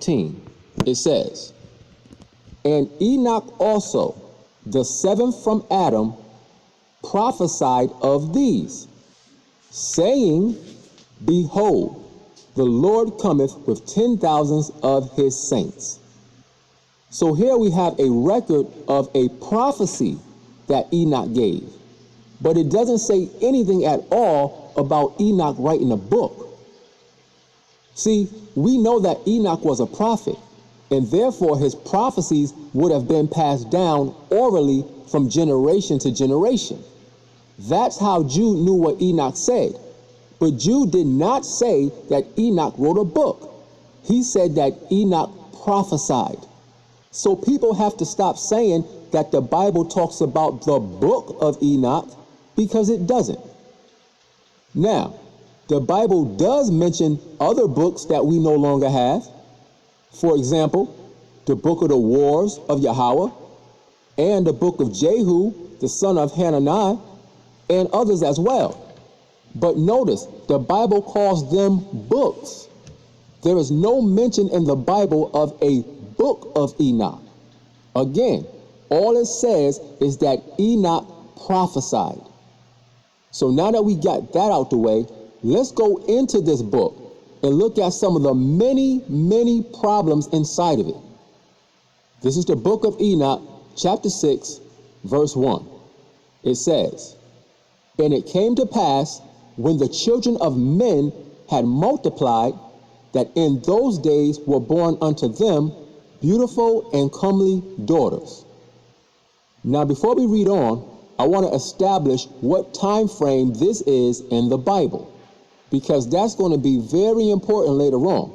13, it says, "And Enoch also, the seventh from Adam, prophesied of these, saying, Behold, the Lord cometh with 10,000s of his saints." So here we have a record of a prophecy that Enoch gave, but it doesn't say anything at all about Enoch writing a book. See, we know that Enoch was a prophet, and therefore his prophecies would have been passed down orally from generation to generation. That's how Jude knew what Enoch said. But Jude did not say that Enoch wrote a book. He said that Enoch prophesied. So people have to stop saying that the Bible talks about the book of Enoch, because it doesn't. Now, the Bible does mention other books that we no longer have. For example, the book of the wars of Yahweh, and the book of Jehu, the son of Hananiah, and others as well. But notice, the Bible calls them books. There is no mention in the Bible of a book of Enoch. Again, all it says is that Enoch prophesied. So now that we got that out the way, let's go into this book and look at some of the many problems inside of it. This is the book of Enoch, chapter 6, verse 1. It says, "And it came to pass, when the children of men had multiplied, that in those days were born unto them beautiful and comely daughters." Now, before we read on, I want to establish what time frame this is in the Bible, because that's going to be very important later on.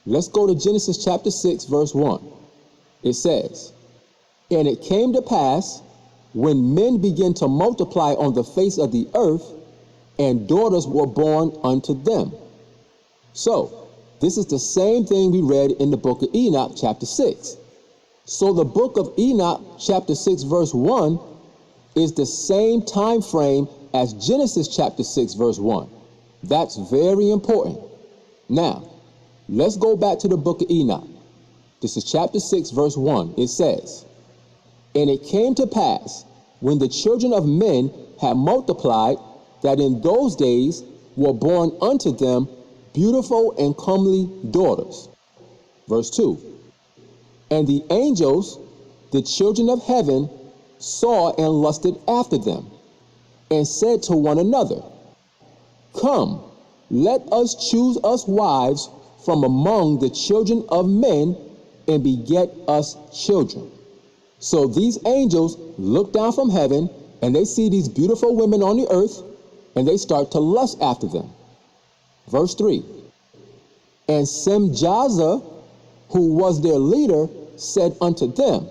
Let's go to Genesis chapter 6, verse 1. It says, "And it came to pass, when men began to multiply on the face of the earth, and daughters were born unto them." So, this is the same thing we read in the book of Enoch, chapter 6. So the book of Enoch, chapter 6, verse 1, is the same time frame as Genesis chapter 6, verse 1. That's very important. Now, let's go back to the book of Enoch. This is chapter 6, verse 1. It says, "And it came to pass, when the children of men had multiplied, that in those days were born unto them beautiful and comely daughters." Verse 2, "And the angels, the children of heaven, saw and lusted after them, and said to one another, Come, let us choose us wives from among the children of men, and beget us children." So these angels look down from heaven, and they see these beautiful women on the earth, and they start to lust after them. Verse 3, "And Semjaza, who was their leader, said unto them,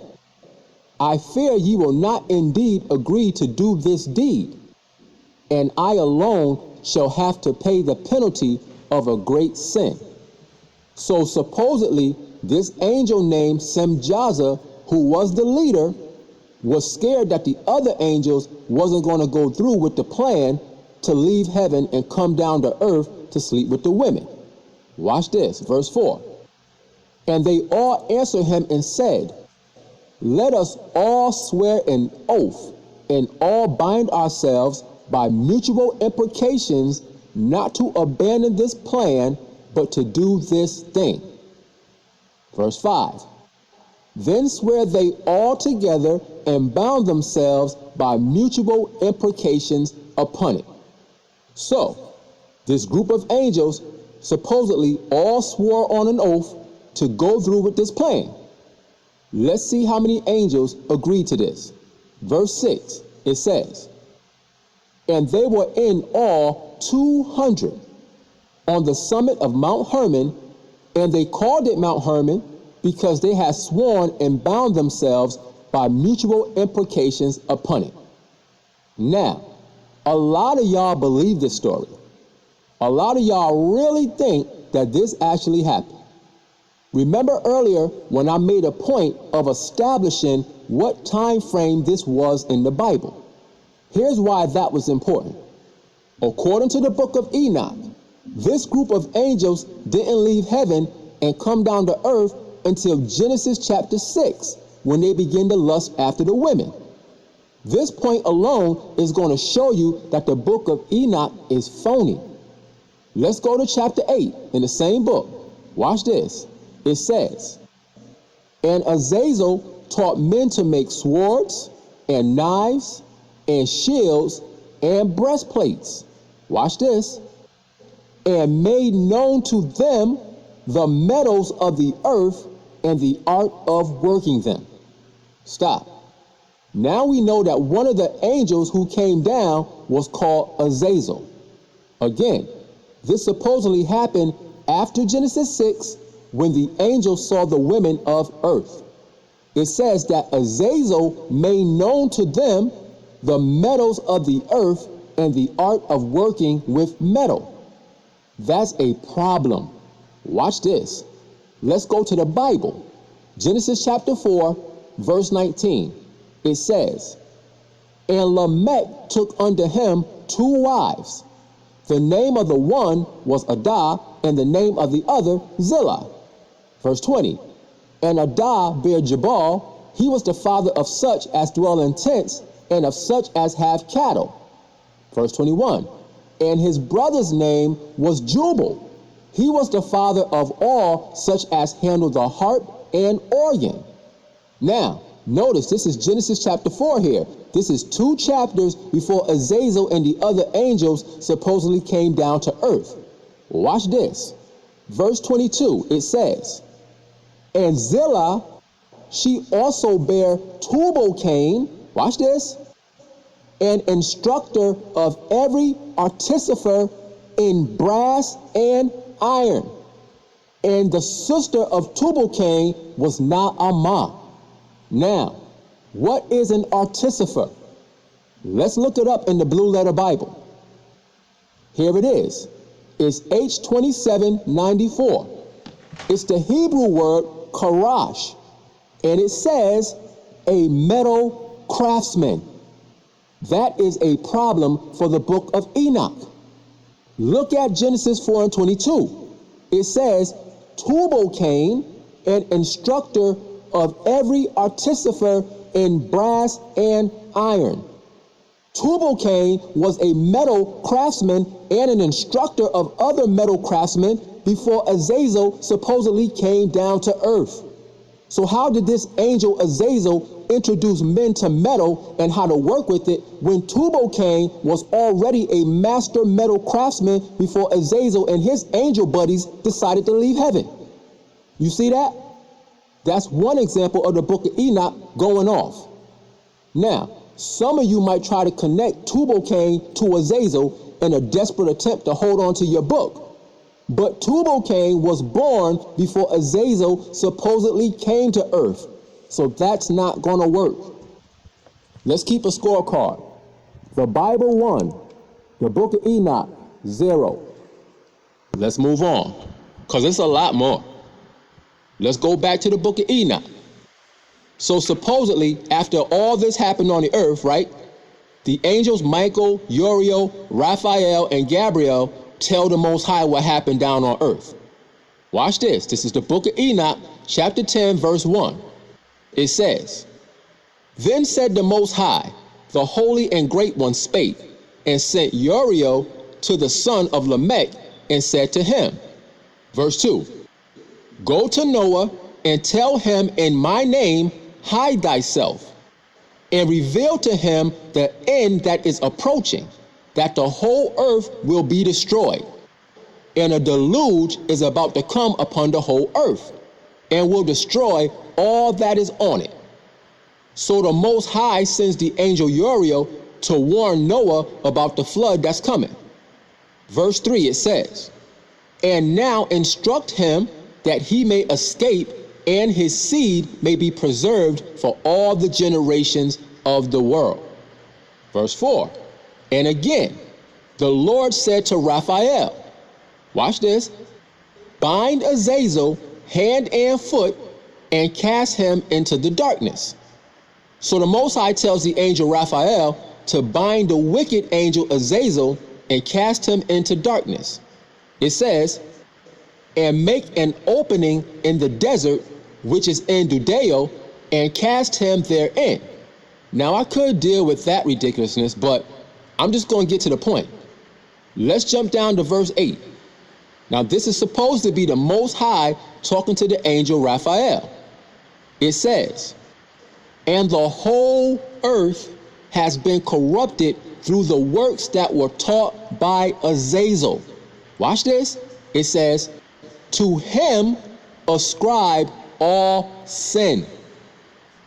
I fear ye will not indeed agree to do this deed, and I alone shall have to pay the penalty of a great sin." So supposedly, this angel named Semjaza, who was the leader, was scared that the other angels wasn't going to go through with the plan to leave heaven and come down to earth to sleep with the women. Watch this, verse 4. "And they all answered him and said, Let us all swear an oath, and all bind ourselves by mutual imprecations, not to abandon this plan, but to do this thing." Verse 5. "Then swear they all together, and bound themselves by mutual imprecations upon it." So, this group of angels supposedly all swore on an oath to go through with this plan. Let's see how many angels agreed to this. Verse 6, it says, "And they were in all 200 on the summit of Mount Hermon, and they called it Mount Hermon because they had sworn and bound themselves by mutual imprecations upon it." Now, a lot of y'all believe this story. A lot of y'all really think that this actually happened. Remember earlier when I made a point of establishing what time frame this was in the Bible? Here's why that was important. According to the book of Enoch, this group of angels didn't leave heaven and come down to earth until Genesis chapter 6, when they begin to lust after the women. This point alone is going to show you that the book of Enoch is phony. Let's go to chapter 8 in the same book. Watch this. It says, "And Azazel taught men to make swords and knives and shields and breastplates." Watch this. "And made known to them the metals of the earth and the art of working them." Stop. Now we know that one of the angels who came down was called Azazel. Again, this supposedly happened after Genesis 6, when the angels saw the women of earth. It says that Azazel made known to them the metals of the earth and the art of working with metal. That's a problem. Watch this. Let's go to the Bible. Genesis chapter 4, verse 19. It says, "And Lamech took unto him 2 wives. The name of the one was Adah, and the name of the other Zillah." Verse 20. "And Adah bare Jabal. He was the father of such as dwell in tents, and of such as have cattle." Verse 21. "And his brother's name was Jubal. He was the father of all such as handle the harp and organ." Now, notice this is Genesis chapter 4 here. This is 2 chapters before Azazel and the other angels supposedly came down to earth. Watch this. Verse 22, it says, "And Zillah, she also bare Tubal-Cain," watch this, "an instructor of every artificer in brass and iron. And the sister of Tubal-Cain was Naamah." Now, what is an artificer? Let's look it up in the Blue Letter Bible. Here it is. It's H2794. It's the Hebrew word karash, and it says a metal craftsman. That is a problem for the book of Enoch. Look at Genesis 4 and 22. It says, "Tubal-Cain, an instructor of every artificer in brass and iron." Tubal-Cain was a metal craftsman and an instructor of other metal craftsmen before Azazel supposedly came down to earth. So how did this angel Azazel introduce men to metal and how to work with it when Tubal-Cain was already a master metal craftsman before Azazel and his angel buddies decided to leave heaven? You see that? That's one example of the book of Enoch going off. Now, some of you might try to connect Tubal-Cain to Azazel in a desperate attempt to hold on to your book. But Tubal-Cain was born before Azazel supposedly came to earth. So that's not going to work. Let's keep a scorecard. The Bible 1, the book of Enoch 0. Let's move on, because it's a lot more. Let's go back to the book of Enoch. So supposedly, after all this happened on the earth, right, the angels Michael, Uriel, Raphael, and Gabriel tell the Most High what happened down on earth. Watch this. This is the book of Enoch, chapter 10, verse 1. It says, "Then said the Most High, the Holy and Great One spake, and sent Uriel to the son of Lamech, and said to him," verse 2, "Go to Noah, and tell him in my name, hide thyself, and reveal to him the end that is approaching, that the whole earth will be destroyed. And a deluge is about to come upon the whole earth, and will destroy all that is on it. So the Most High sends the angel Uriel to warn Noah about the flood that's coming." Verse 3, it says, "And now instruct him that he may escape, and his seed may be preserved for all the generations of the world." Verse 4, "And again, the Lord said to Raphael," watch this, "Bind Azazel hand and foot, and cast him into the darkness." So the Most High tells the angel Raphael to bind the wicked angel Azazel and cast him into darkness. It says, and make an opening in the desert, which is in Judea, and cast him therein. Now, I could deal with that ridiculousness, but I'm just going to get to the point. Let's jump down to verse 8. Now, this is supposed to be the Most High talking to the angel Raphael. It says, and the whole earth has been corrupted through the works that were taught by Azazel. Watch this. It says, to him ascribe all sin.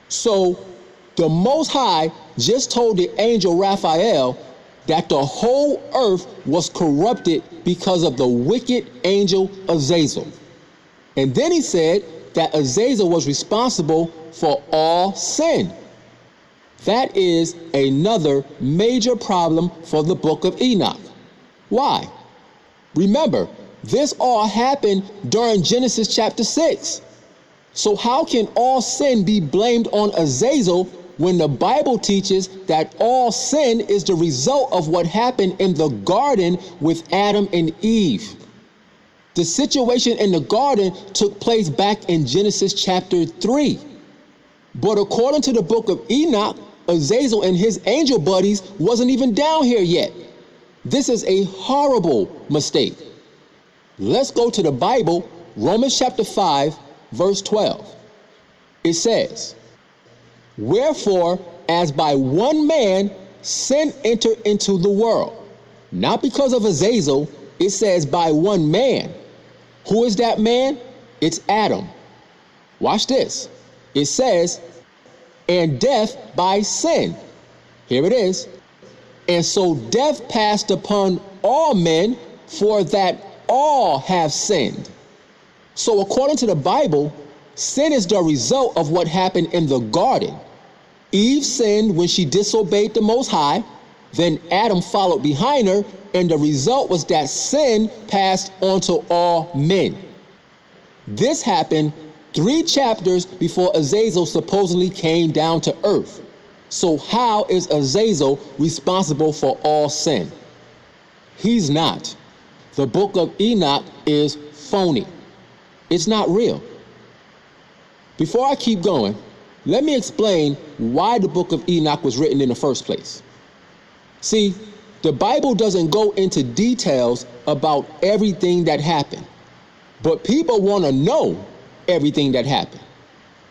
So the Most High just told the angel Raphael that the whole earth was corrupted because of the wicked angel Azazel. And then he said that Azazel was responsible for all sin. That is another major problem for the book of Enoch. Why? Remember, this all happened during Genesis chapter 6. So how can all sin be blamed on Azazel when the Bible teaches that all sin is the result of what happened in the garden with Adam and Eve? The situation in the garden took place back in Genesis chapter 3. But according to the book of Enoch, Azazel and his angel buddies wasn't even down here yet. This is a horrible mistake. Let's go to the Bible, Romans chapter 5, verse 12. It says, wherefore, as by one man sin entered into the world. Not because of Azazel, it says by one man. Who is that man? It's Adam. Watch this. It says, and death by sin. Here it is. And so death passed upon all men, for that all have sinned. So according to the Bible, sin is the result of what happened in the garden. Eve sinned when she disobeyed the Most High. Then Adam followed behind her, and the result was that sin passed on to all men. This happened 3 chapters before Azazel supposedly came down to earth. So how is Azazel responsible for all sin? He's not. The book of Enoch is phony. It's not real. Before I keep going, let me explain why the book of Enoch was written in the first place. See, the Bible doesn't go into details about everything that happened, but people want to know everything that happened.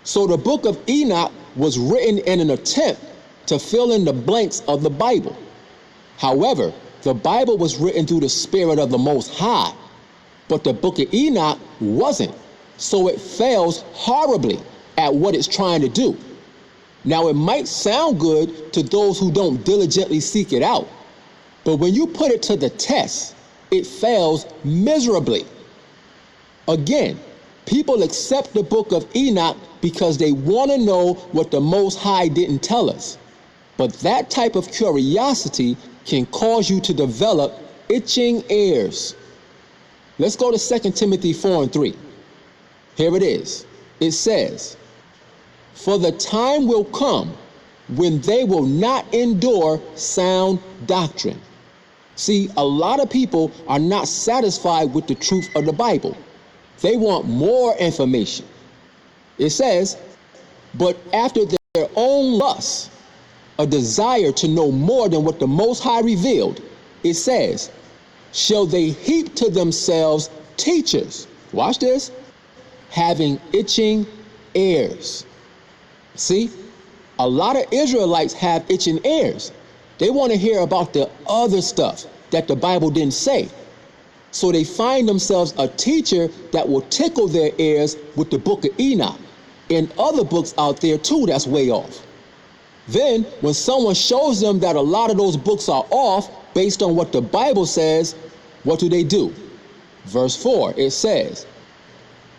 So the book of Enoch was written in an attempt to fill in the blanks of the Bible. However, the Bible was written through the Spirit of the Most High, but the book of Enoch wasn't. So it fails horribly at what it's trying to do. Now, it might sound good to those who don't diligently seek it out, but when you put it to the test, it fails miserably. Again, people accept the book of Enoch because they want to know what the Most High didn't tell us. But that type of curiosity can cause you to develop itching ears. Let's go to 2 Timothy 4:3. Here it is. It says, for the time will come when they will not endure sound doctrine. See, a lot of people are not satisfied with the truth of the Bible. They want more information. It says, but after their own lusts, a desire to know more than what the Most High revealed, it says, shall they heap to themselves teachers, watch this, having itching ears. See, a lot of Israelites have itching ears. They want to hear about the other stuff that the Bible didn't say. So they find themselves a teacher that will tickle their ears with the book of Enoch and other books out there too that's way off. Then when someone shows them that a lot of those books are off based on what the Bible says, what do? Verse 4, it says,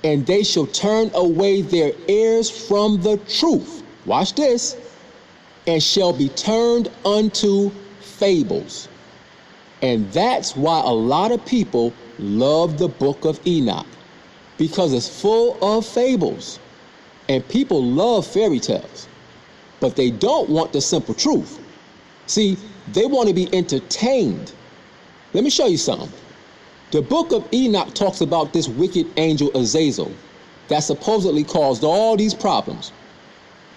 and they shall turn away their ears from the truth. Watch this. And shall be turned unto fables. And that's why a lot of people love the book of Enoch, because it's full of fables. And people love fairy tales, but they don't want the simple truth. See, they want to be entertained. Let me show you something. The book of Enoch talks about this wicked angel Azazel that supposedly caused all these problems.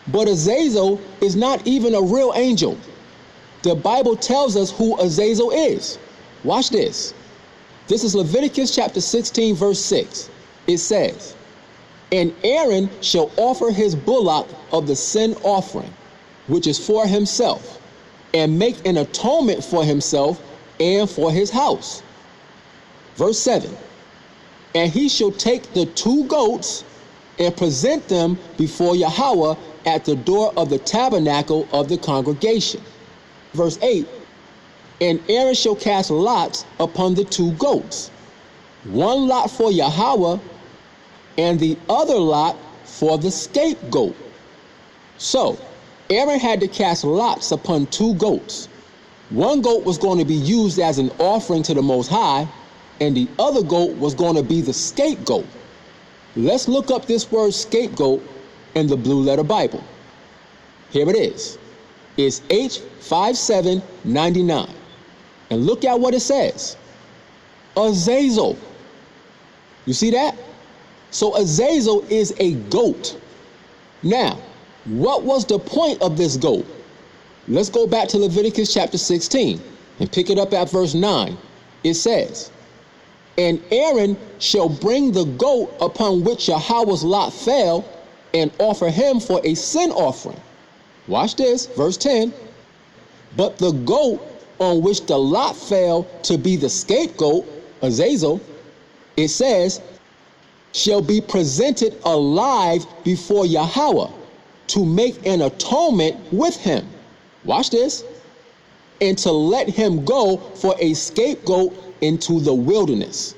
But Azazel is not even a real angel. The Bible tells us who Azazel is. Watch this. This is Leviticus chapter 16, verse 6. It says, "And Aaron shall offer his bullock of the sin offering, which is for himself, and make an atonement for himself and for his house." Verse 7, "And he shall take the 2 goats and present them before Yahweh at the door of the tabernacle of the congregation." Verse 8, "And Aaron shall cast lots upon the 2 goats, 1 lot for Yahweh, and the other lot for the scapegoat." So, Aaron had to cast lots upon 2 goats. 1 goat was going to be used as an offering to the Most High, and the other goat was going to be the scapegoat. Let's look up this word scapegoat in the Blue Letter Bible. Here it is. It's H5799. And look at what it says. Azazel. You see that? So Azazel is a goat. Now, what was the point of this goat? Let's go back to Leviticus chapter 16 and pick it up at verse 9. It says, "And Aaron shall bring the goat upon which Yahweh's lot fell and offer him for a sin offering." Watch this, verse 10. "But the goat on which the lot fell to be the scapegoat," Azazel, it says, "shall be presented alive before Yahweh to make an atonement with him." Watch this. "And to let him go for a scapegoat into the wilderness."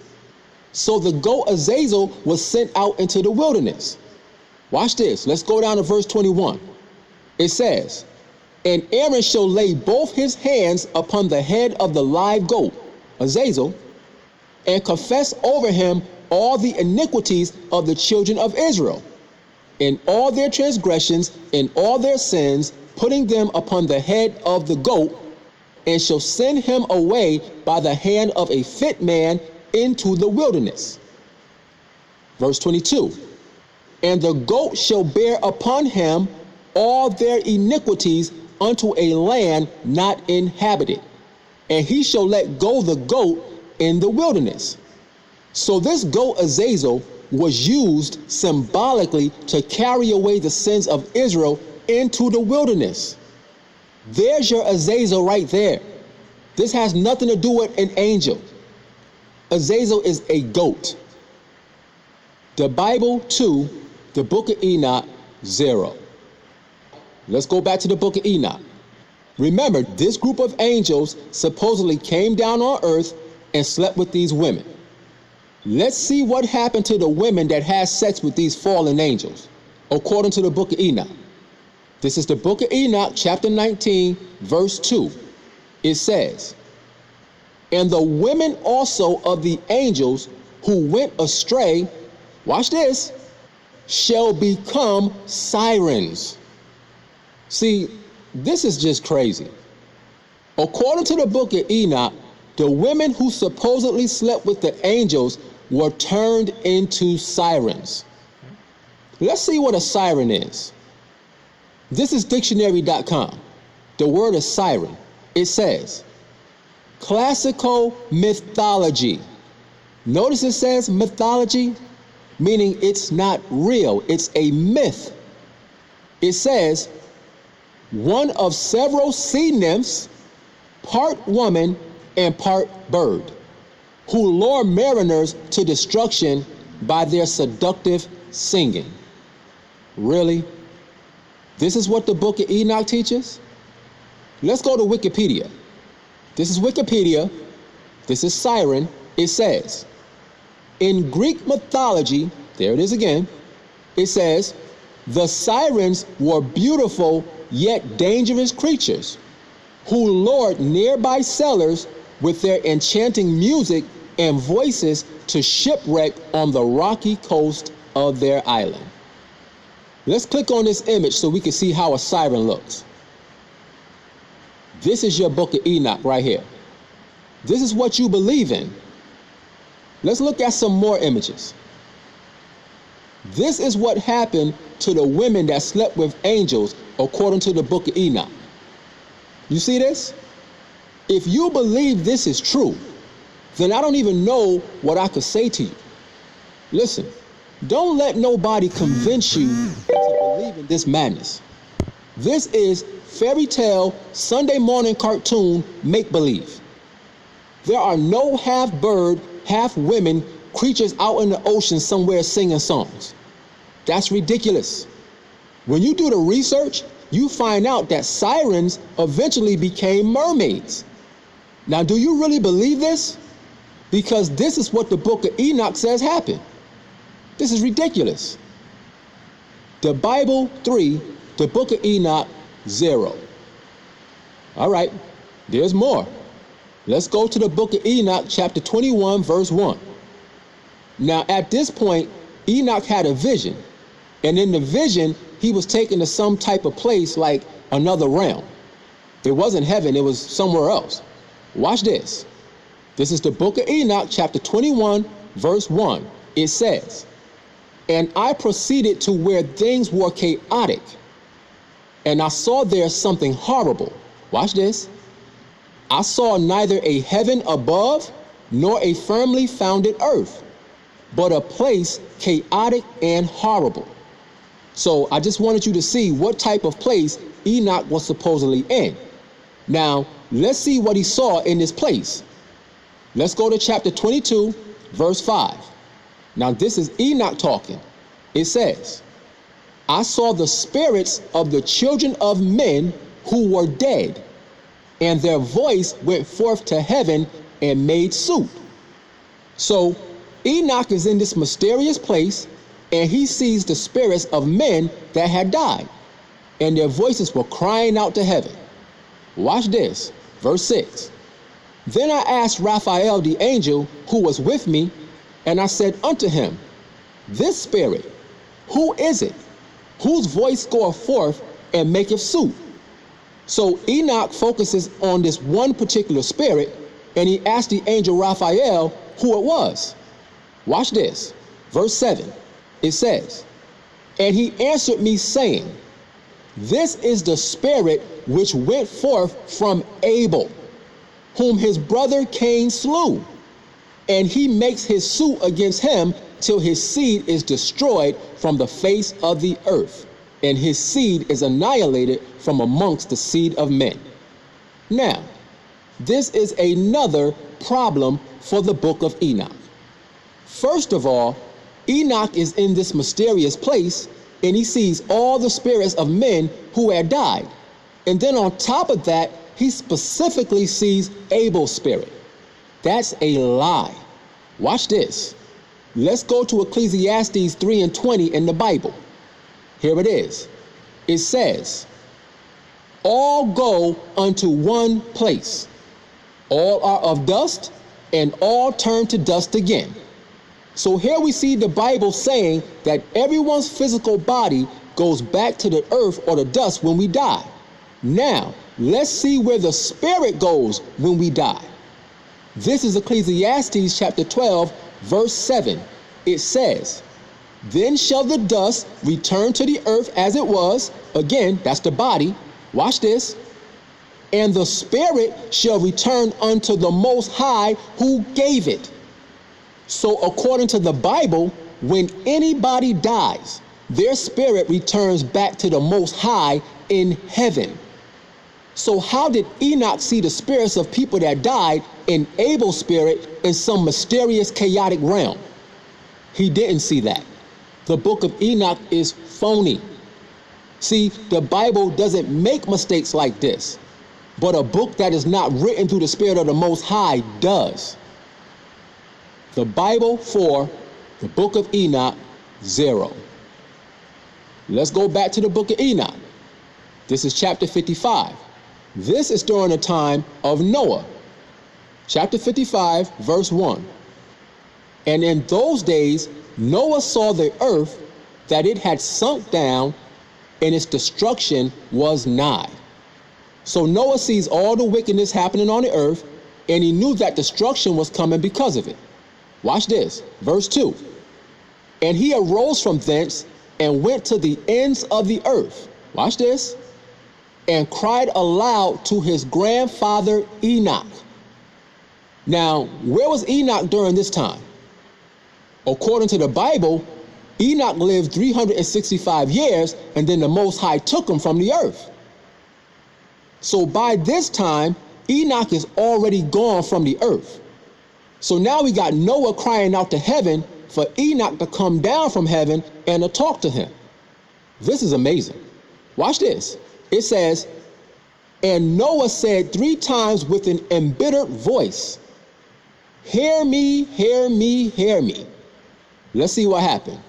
So the goat Azazel was sent out into the wilderness. Watch this. Let's go down to verse 21. It says, "And Aaron shall lay both his hands upon the head of the live goat, Azazel, and confess over him all the iniquities of the children of Israel, in all their transgressions, in all their sins, putting them upon the head of the goat, and shall send him away by the hand of a fit man into the wilderness." Verse 22, "And the goat shall bear upon him all their iniquities unto a land not inhabited, and he shall let go the goat in the wilderness." So this goat Azazel was used symbolically to carry away the sins of Israel into the wilderness. There's your Azazel right there. This has nothing to do with an angel. Azazel is a goat. The Bible 2, the book of Enoch 0. Let's go back to the book of Enoch. Remember, this group of angels supposedly came down on earth and slept with these women. Let's see what happened to the women that had sex with these fallen angels, according to the book of Enoch. This is the book of Enoch, chapter 19, verse 2. It says, "And the women also of the angels who went astray," watch this, "shall become sirens." See, this is just crazy. According to the book of Enoch, the women who supposedly slept with the angels were turned into sirens. Let's see what a siren is. This is dictionary.com. The word is siren. It says, classical mythology. Notice it says mythology, meaning it's not real. It's a myth. It says, one of several sea nymphs, part woman and part bird, who lure mariners to destruction by their seductive singing. Really? This is what the book of Enoch teaches? Let's go to Wikipedia. This is Wikipedia. This is siren. It says, in Greek mythology, there it is again, it says, the sirens were beautiful yet dangerous creatures who lured nearby sailors with their enchanting music and voices to shipwreck on the rocky coast of their island. Let's click on this image so we can see how a siren looks. This is your book of Enoch right here. This is what you believe in. Let's look at some more images. This is what happened to the women that slept with angels according to the book of Enoch. You see this? If you believe this is true, then I don't even know what I could say to you. Listen, don't let nobody convince you to believe in this madness. This is fairy tale, Sunday morning cartoon make-believe. There are no half bird, half women creatures out in the ocean somewhere singing songs. That's ridiculous. When you do the research, you find out that sirens eventually became mermaids. Now, do you really believe this? Because this is what the book of Enoch says happened. This is ridiculous. The Bible 3, the book of Enoch 0. All right, there's more. Let's go to the book of Enoch, chapter 21, verse 1. Now, at this point, Enoch had a vision. And in the vision, he was taken to some type of place like another realm. It wasn't heaven, it was somewhere else. Watch this. This is the book of Enoch, chapter 21, verse 1. It says, "And I proceeded to where things were chaotic, and I saw there something horrible." Watch this. "I saw neither a heaven above, nor a firmly founded earth, but a place chaotic and horrible." So I just wanted you to see what type of place Enoch was supposedly in. Now, let's see what he saw in this place. Let's go to chapter 22, verse 5. Now, this is Enoch talking. It says, "I saw the spirits of the children of men who were dead, and their voice went forth to heaven and made suit." So Enoch is in this mysterious place, and he sees the spirits of men that had died, and their voices were crying out to heaven. Watch this, verse 6. "Then I asked Raphael the angel who was with me, and I said unto him, This spirit, who is it, whose voice goeth forth and maketh suit?" So Enoch focuses on this one particular spirit, and he asked the angel Raphael who it was. Watch this, verse 7. It says, "And he answered me, saying, This is the spirit which went forth from Abel, whom his brother Cain slew. And he makes his suit against him till his seed is destroyed from the face of the earth, and his seed is annihilated from amongst the seed of men." Now, this is another problem for the book of Enoch. First of all, Enoch is in this mysterious place, and he sees all the spirits of men who had died. And then on top of that, he specifically sees Abel's spirit. That's a lie. Watch this. Let's go to Ecclesiastes 3:20 in the Bible. Here it is. It says, "All go unto one place. All are of dust, and all turn to dust again." So here we see the Bible saying that everyone's physical body goes back to the earth or the dust when we die. Now, let's see where the spirit goes when we die. This is Ecclesiastes chapter 12, verse 7. It says, "Then shall the dust return to the earth as it was." Again, that's the body. Watch this. "And the spirit shall return unto the Most High who gave it." So according to the Bible, when anybody dies, their spirit returns back to the Most High in heaven. So how did Enoch see the spirits of people that died in Abel's spirit in some mysterious chaotic realm? He didn't see that. The book of Enoch is phony. See, the Bible doesn't make mistakes like this, but a book that is not written through the Spirit of the Most High does. The Bible 4, the book of Enoch 0. Let's go back to the book of Enoch. This is chapter 55. This is during the time of Noah. Chapter 55, verse 1. "And in those days Noah saw the earth, that it had sunk down, and its destruction was nigh." So Noah sees all the wickedness happening on the earth, and he knew that destruction was coming because of it. Watch this, verse 2. And he arose from thence and went to the ends of the earth. Watch this. And cried aloud to his grandfather Enoch. Now, where was Enoch during this time? According to the Bible, Enoch lived 365 years, and then the Most High took him from the earth. So by this time, Enoch is already gone from the earth. So now we got Noah crying out to heaven for Enoch to come down from heaven and to talk to him. This is amazing. Watch this. It says, and Noah said 3 times with an embittered voice, hear me, hear me, hear me. Let's see what happened.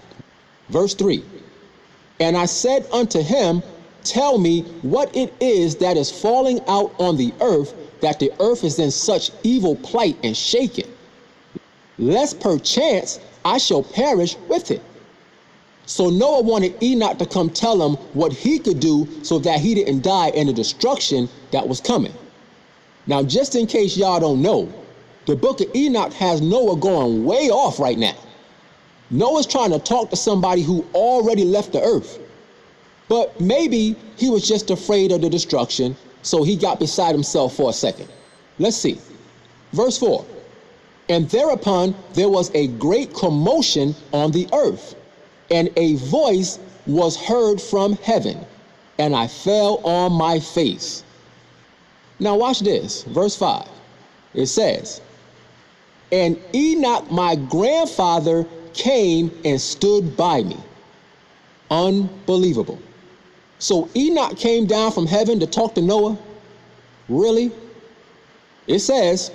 Verse 3. And I said unto him, tell me what it is that is falling out on the earth, that the earth is in such evil plight and shaken, lest perchance I shall perish with it. So Noah wanted Enoch to come tell him what he could do so that he didn't die in the destruction that was coming. Now, just in case y'all don't know, the book of Enoch has Noah going way off right now. Noah's trying to talk to somebody who already left the earth. But maybe he was just afraid of the destruction, so he got beside himself for a second. Let's see. Verse 4. And thereupon there was a great commotion on the earth, and a voice was heard from heaven, and I fell on my face. Now watch this, verse 5. It says, and Enoch my grandfather came and stood by me. Unbelievable. So Enoch came down from heaven to talk to Noah? Really? It says,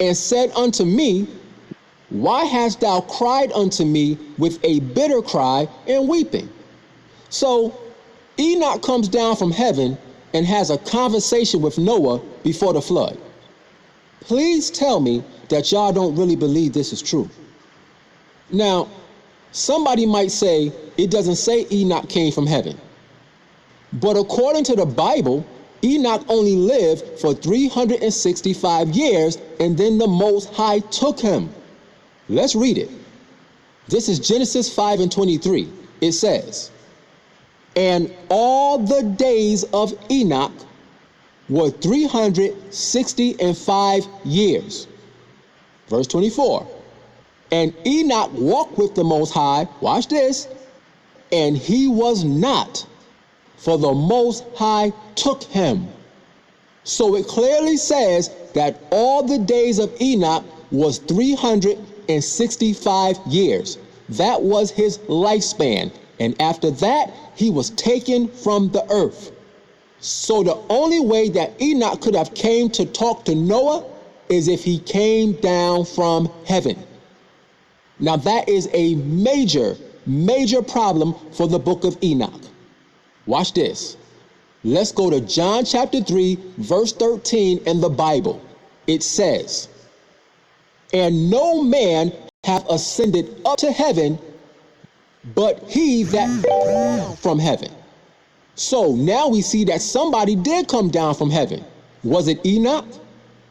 and said unto me, why hast thou cried unto me with a bitter cry and weeping? So Enoch comes down from heaven and has a conversation with Noah before the flood. Please tell me that y'all don't really believe this is true. Now, somebody might say it doesn't say Enoch came from heaven. But according to the Bible, Enoch only lived for 365 years, and then the Most High took him. Let's read it. This is Genesis 5:23. It says, and all the days of Enoch were 365 years. Verse 24. And Enoch walked with the Most High, watch this, and he was not, for the Most High took him. So it clearly says that all the days of Enoch was 365 years. That was his lifespan. And after that, he was taken from the earth. So the only way that Enoch could have came to talk to Noah is if he came down from heaven. Now that is a major, major problem for the book of Enoch. Watch this. Let's go to John chapter 3, verse 13 in the Bible. It says, and no man hath ascended up to heaven, but he that came from heaven. So now we see that somebody did come down from heaven. Was it Enoch?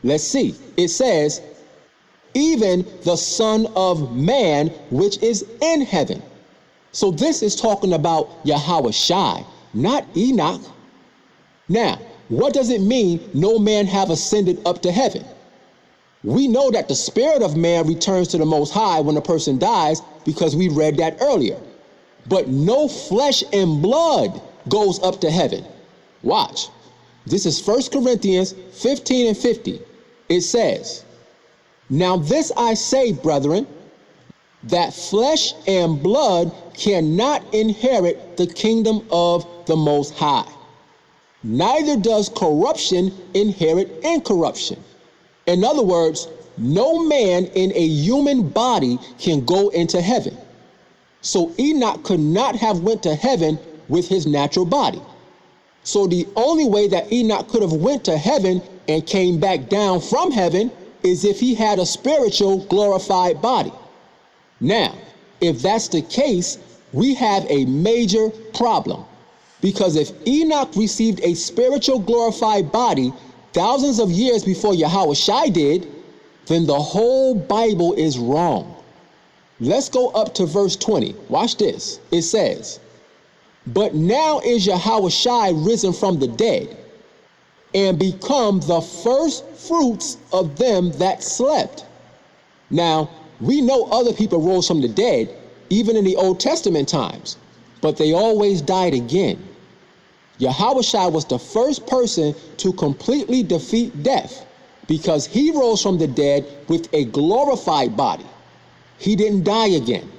Let's see. It says, even the Son of Man, which is in heaven. So this is talking about Yahweh Shai, not Enoch. Now, what does it mean no man have ascended up to heaven? We know that the spirit of man returns to the Most High when a person dies, because we read that earlier. But no flesh and blood goes up to heaven. Watch. This is 1 Corinthians 15:50. It says, now this I say, brethren, that flesh and blood cannot inherit the kingdom of the Most High. Neither does corruption inherit incorruption. In other words, no man in a human body can go into heaven. So Enoch could not have went to heaven with his natural body. So the only way that Enoch could have went to heaven and came back down from heaven is if he had a spiritual glorified body. Now, if that's the case, we have a major problem. Because if Enoch received a spiritual glorified body thousands of years before Yahweh Shai did, then the whole Bible is wrong. Let's go up to verse 20. Watch this. It says, but now is Yahushua risen from the dead, and become the first fruits of them that slept. Now, we know other people rose from the dead, even in the Old Testament times, but they always died again. Yahushua was the first person to completely defeat death, because he rose from the dead with a glorified body. He didn't die again.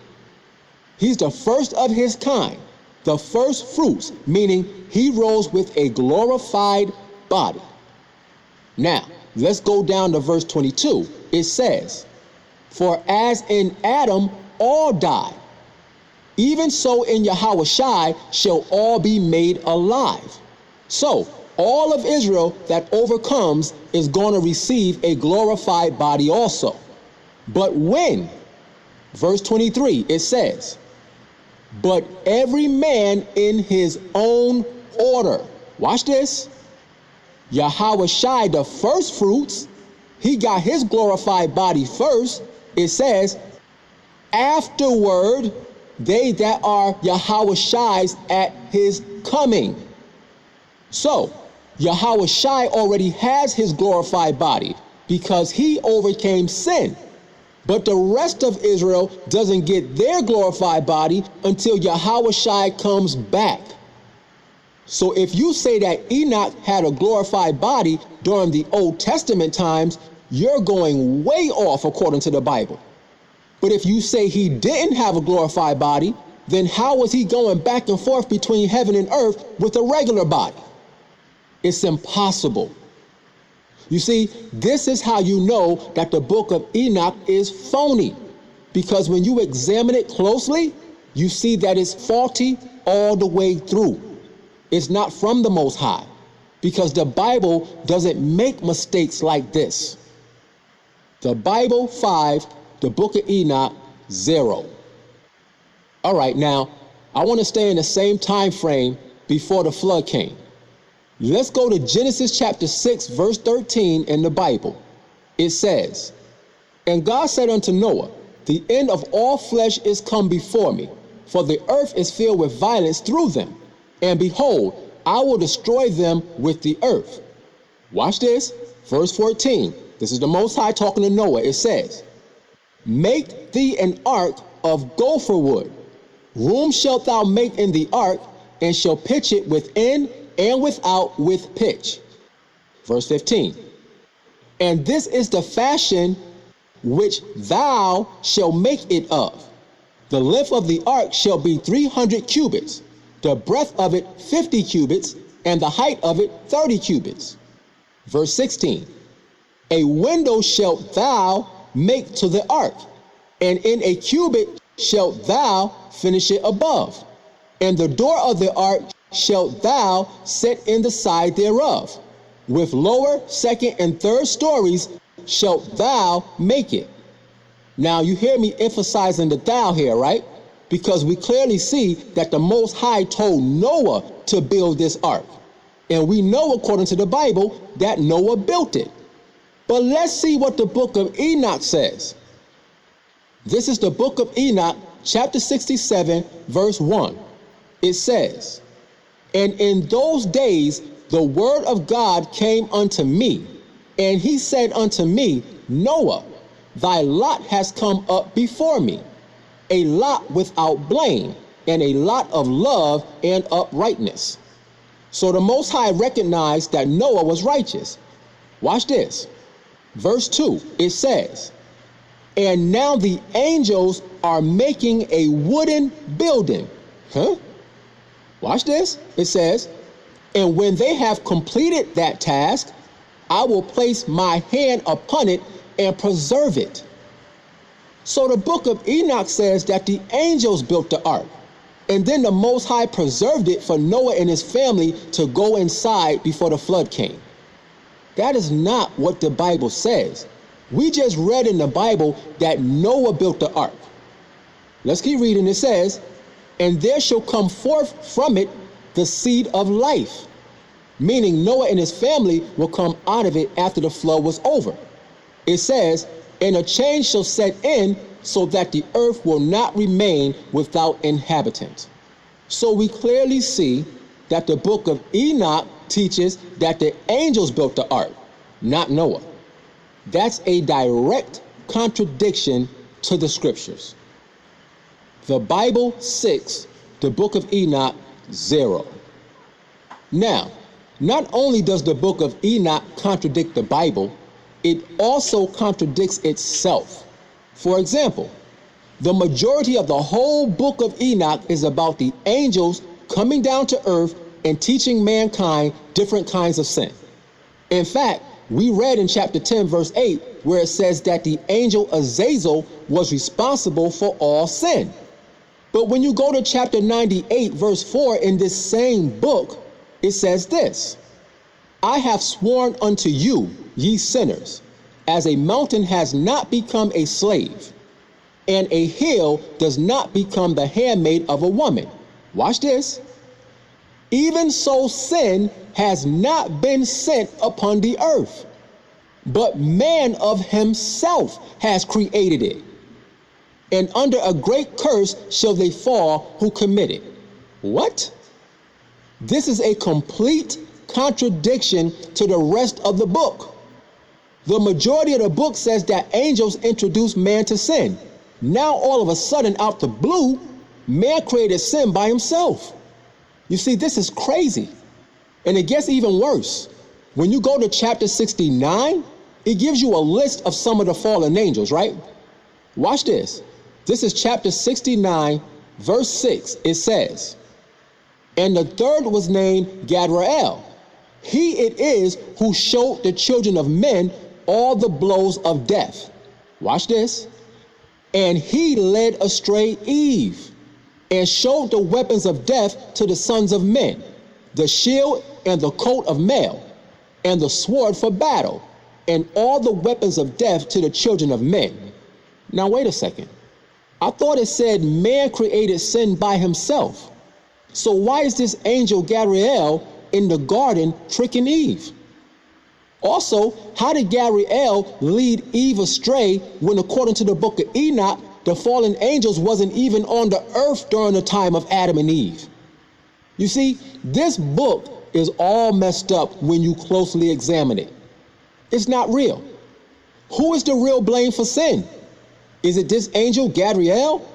He's the first of his kind, the first fruits, meaning he rose with a glorified body. Now, let's go down to verse 22. It says, for as in Adam all die, even so in Yahushua shall all be made alive. So, all of Israel that overcomes is going to receive a glorified body also. But when? Verse 23, it says, but every man in his own order. Watch this. Yahushua, the first fruits, he got his glorified body first. It says, afterward, they that are Yahushua's at his coming. So, Yahushua already has his glorified body because he overcame sin. But the rest of Israel doesn't get their glorified body until Yahushua comes back. So if you say that Enoch had a glorified body during the Old Testament times, you're going way off according to the Bible. But if you say he didn't have a glorified body, then how was he going back and forth between heaven and earth with a regular body? It's impossible. You see, this is how you know that the book of Enoch is phony. Because when you examine it closely, you see that it's faulty all the way through. It's not from the Most High, because the Bible doesn't make mistakes like this. The Bible 5, the book of Enoch 0. All right, now, I want to stay in the same time frame before the flood came. Let's go to Genesis chapter 6, verse 13 in the Bible. It says, and God said unto Noah, the end of all flesh is come before me, for the earth is filled with violence through them. And behold, I will destroy them with the earth. Watch this, verse 14. This is the Most High talking to Noah. It says, make thee an ark of gopher wood. Room shalt thou make in the ark, and shall pitch it within and without with pitch. Verse 15. And this is the fashion which thou shalt make it of. The length of the ark shall be 300 cubits, the breadth of it 50 cubits, and the height of it 30 cubits. Verse 16. A window shalt thou make to the ark, and in a cubit shalt thou finish it above. And the door of the ark shalt thou set in the side thereof. With lower, second, and third stories shalt thou make it. Now you hear me emphasizing the thou here, right? Because we clearly see that the Most High told Noah to build this ark. And we know, according to the Bible, that Noah built it. But let's see what the book of Enoch says. This is the book of Enoch, chapter 67, verse 1. It says, and in those days the word of God came unto me, and he said unto me, Noah, thy lot has come up before me, a lot without blame, and a lot of love and uprightness. So the Most High recognized that Noah was righteous. Watch this. Verse 2, it says, and now the angels are making a wooden building. Watch this. It says, and when they have completed that task, I will place my hand upon it and preserve it. So the book of Enoch says that the angels built the ark, and then the Most High preserved it for Noah and his family to go inside before the flood came. That is not what the Bible says. We just read in the Bible that Noah built the ark. Let's keep reading. It says, and there shall come forth from it the seed of life. Meaning Noah and his family will come out of it after the flood was over. It says, and a change shall set in so that the earth will not remain without inhabitant. So we clearly see that the book of Enoch teaches that the angels built the ark, not Noah. That's a direct contradiction to the scriptures. The Bible 6, the book of Enoch 0. Now, not only does the book of Enoch contradict the Bible, it also contradicts itself. For example, the majority of the whole book of Enoch is about the angels coming down to earth and teaching mankind different kinds of sin. In fact, we read in chapter 10, verse 8, where it says that the angel Azazel was responsible for all sin. But when you go to chapter 98, verse 4 in this same book, it says this: I have sworn unto you, ye sinners, as a mountain has not become a slave, and a hill does not become the handmaid of a woman. Watch this. Even so sin has not been sent upon the earth, but man of himself has created it. And under a great curse shall they fall who commit it. What? This is a complete contradiction to the rest of the book. The majority of the book says that angels introduced man to sin. Now all of a sudden, out the blue, man created sin by himself. You see, this is crazy. And it gets even worse. When you go to chapter 69, it gives you a list of some of the fallen angels, right? Watch this. This is chapter 69, verse 6. It says, and the third was named Gadrael. He it is who showed the children of men all the blows of death. Watch this. And he led astray Eve, and showed the weapons of death to the sons of men, the shield and the coat of mail, and the sword for battle, and all the weapons of death to the children of men. Now wait a second. I thought it said man created sin by himself. So why is this angel Gabriel in the garden tricking Eve? Also, how did Gabriel lead Eve astray when, according to the book of Enoch, the fallen angels wasn't even on the earth during the time of Adam and Eve? You see, this book is all messed up when you closely examine it. It's not real. Who is the real blame for sin? Is it this angel Gabriel?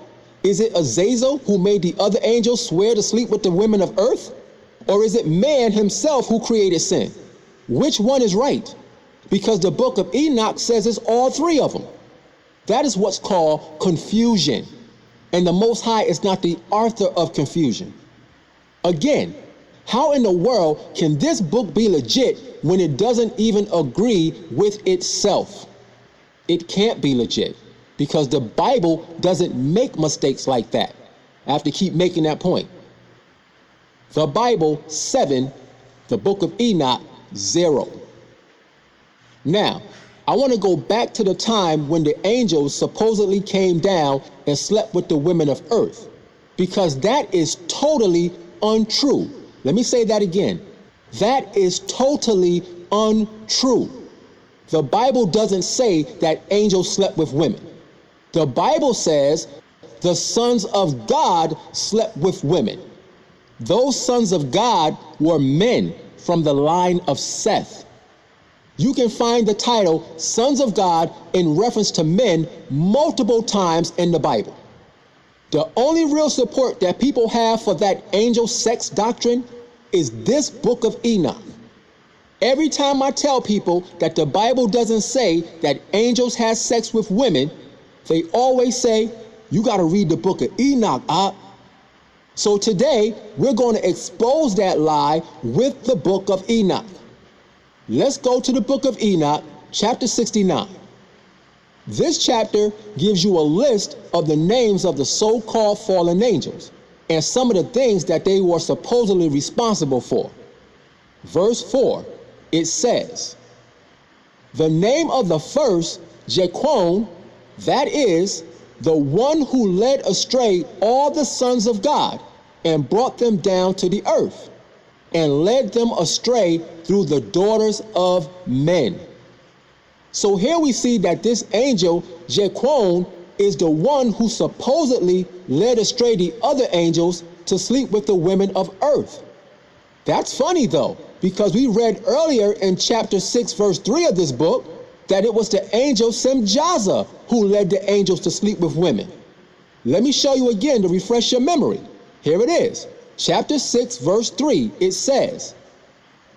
Is it Azazel, who made the other angels swear to sleep with the women of earth? Or is it man himself who created sin? Which one is right? Because the book of Enoch says it's all three of them. That is what's called confusion. And the Most High is not the author of confusion. Again, how in the world can this book be legit when it doesn't even agree with itself? It can't be legit because the Bible doesn't make mistakes like that. I have to keep making that point. The Bible 7, the book of Enoch 0. Now, I want to go back to the time when the angels supposedly came down and slept with the women of earth, because that is totally untrue. Let me say that again. That is totally untrue. The Bible doesn't say that angels slept with women. The Bible says the sons of God slept with women. Those sons of God were men from the line of Seth. You can find the title Sons of God in reference to men multiple times in the Bible. The only real support that people have for that angel sex doctrine is this book of Enoch. Every time I tell people that the Bible doesn't say that angels had sex with women, they always say, you got to read the book of Enoch, So today, we're going to expose that lie with the book of Enoch. Let's go to the book of Enoch, chapter 69. This chapter gives you a list of the names of the so-called fallen angels and some of the things that they were supposedly responsible for. Verse 4, it says, the name of the first, Jequon, that is, the one who led astray all the sons of God and brought them down to the earth and led them astray through the daughters of men. So here we see that this angel, Jequon, is the one who supposedly led astray the other angels to sleep with the women of earth. That's funny though, because we read earlier in chapter 6, verse 3 of this book, that it was the angel Semjaza who led the angels to sleep with women. Let me show you again to refresh your memory. Here it is. Chapter 6, verse 3, it says,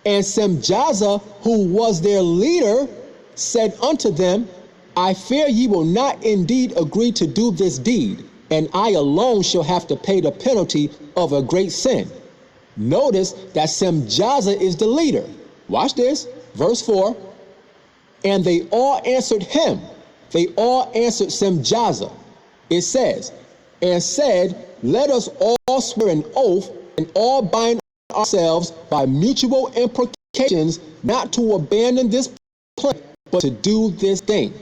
"And Semjaza, who was their leader, said unto them, I fear ye will not indeed agree to do this deed, and I alone shall have to pay the penalty of a great sin." Notice that Semjaza is the leader. Watch this, verse 4. "And they all answered him." They all answered Semjaza. It says, "And said, Let us all swear an oath and all bind ourselves by mutual imprecations not to abandon this plan, but to do this thing."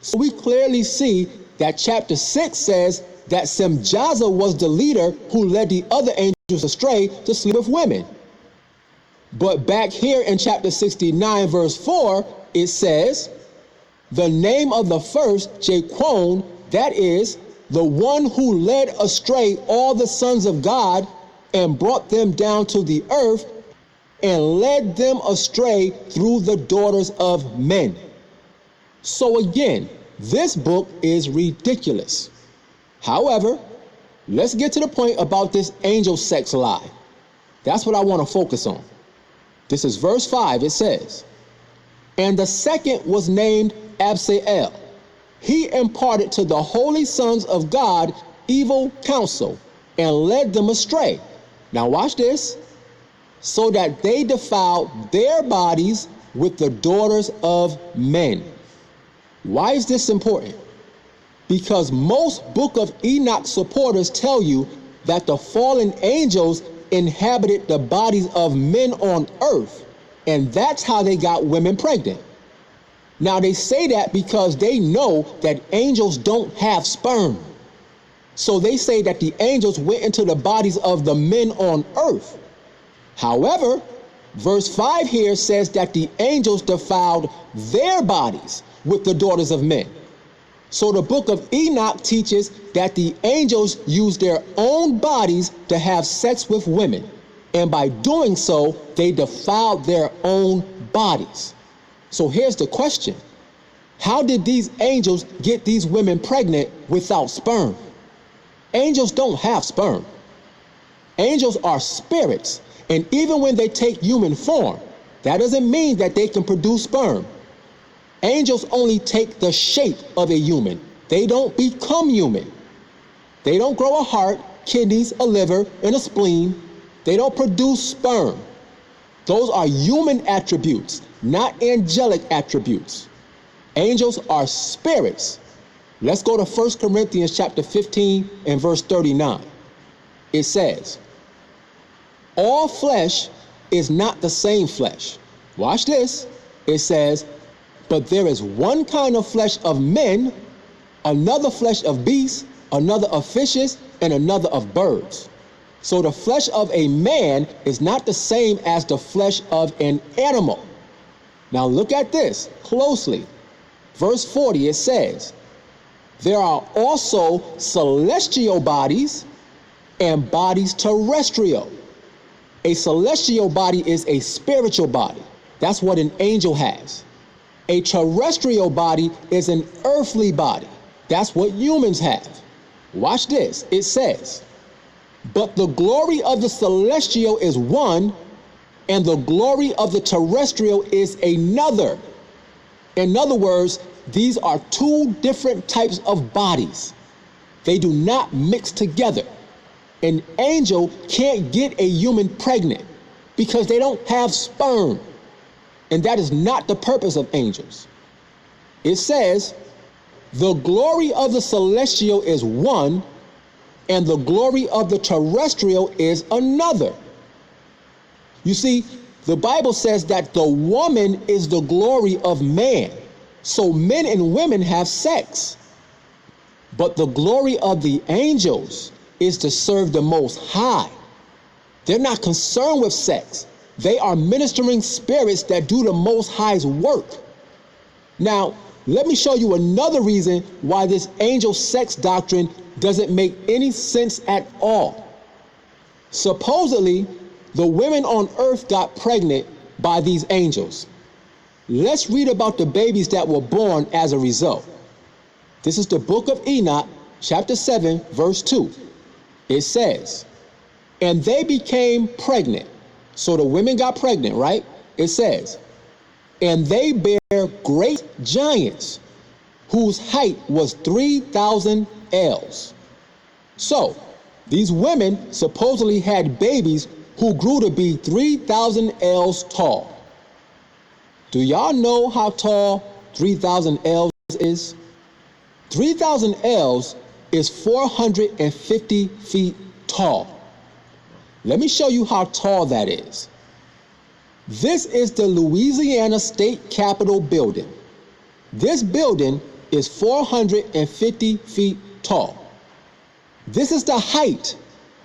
So we clearly see that chapter 6 says that Semjaza was the leader who led the other angels astray to sleep with women. But back here in chapter 69, verse 4, it says, "The name of the first, Jaquon, that is, the one who led astray all the sons of God and brought them down to the earth and led them astray through the daughters of men." So again, this book is ridiculous. However, let's get to the point about this angel sex lie. That's what I want to focus on. This is verse 5. It says, "And the second was named Absael. He imparted to the holy sons of God evil counsel and led them astray." Now watch this. "So that they defiled their bodies with the daughters of men." Why is this important? Because most Book of Enoch supporters tell you that the fallen angels inhabited the bodies of men on earth, and that's how they got women pregnant. Now they say that because they know that angels don't have sperm. So they say that the angels went into the bodies of the men on earth. However, verse 5 here says that the angels defiled their bodies with the daughters of men. So the book of Enoch teaches that the angels used their own bodies to have sex with women, and by doing so, they defiled their own bodies. So here's the question. How did these angels get these women pregnant without sperm? Angels don't have sperm. Angels are spirits, and even when they take human form, that doesn't mean that they can produce sperm. Angels only take the shape of a human. They don't become human. They don't grow a heart, kidneys, a liver, and a spleen. They don't produce sperm. Those are human attributes, not angelic attributes. Angels are spirits. Let's go to 1 Corinthians chapter 15 and verse 39. It says, "All flesh is not the same flesh." Watch this. It says, "But there is one kind of flesh of men, another flesh of beasts, another of fishes, and another of birds." So the flesh of a man is not the same as the flesh of an animal. Now look at this closely. Verse 40, it says, "There are also celestial bodies and bodies terrestrial." A celestial body is a spiritual body. That's what an angel has. A terrestrial body is an earthly body. That's what humans have. Watch this. It says, "But the glory of the celestial is one, and the glory of the terrestrial is another." In other words, these are two different types of bodies. They do not mix together. An angel can't get a human pregnant because they don't have sperm. And that is not the purpose of angels. It says, "The glory of the celestial is one, and the glory of the terrestrial is another." You see, the Bible says that the woman is the glory of man. So men and women have sex. But the glory of the angels is to serve the Most High. They're not concerned with sex. They are ministering spirits that do the Most High's work. Now, let me show you another reason why this angel sex doctrine doesn't make any sense at all. Supposedly, the women on earth got pregnant by these angels. Let's read about the babies that were born as a result. This is the book of Enoch, chapter 7, verse 2. It says, and they became pregnant. So the women got pregnant, right? It says, and they bare great giants, whose height was 3,000 ells. So these women supposedly had babies who grew to be 3,000 ells tall. Do y'all know how tall 3,000 ells is? 3,000 ells is 450 feet tall. Let me show you how tall that is. This is the Louisiana State Capitol building. This building is 450 feet tall. This is the height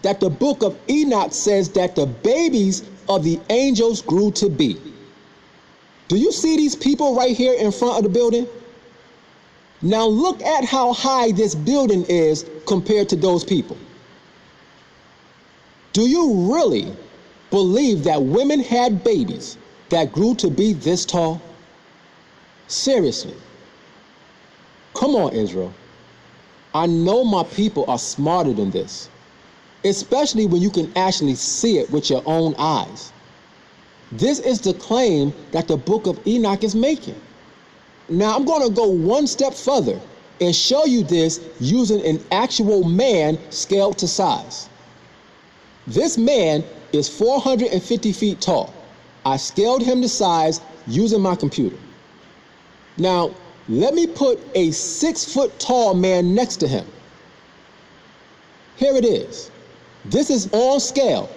that the book of Enoch says that the babies of the angels grew to be. Do you see these people right here in front of the building? Now look at how high this building is compared to those people. Do you really believe that women had babies that grew to be this tall? Seriously. Come on, Israel. I know my people are smarter than this, especially when you can actually see it with your own eyes. This is the claim that the book of Enoch is making. Now I'm going to go one step further and show you this using an actual man scaled to size. This man is 450 feet tall. I scaled him to size using my computer. Now, let me put a 6 foot tall man next to him. Here it is. This is on scale.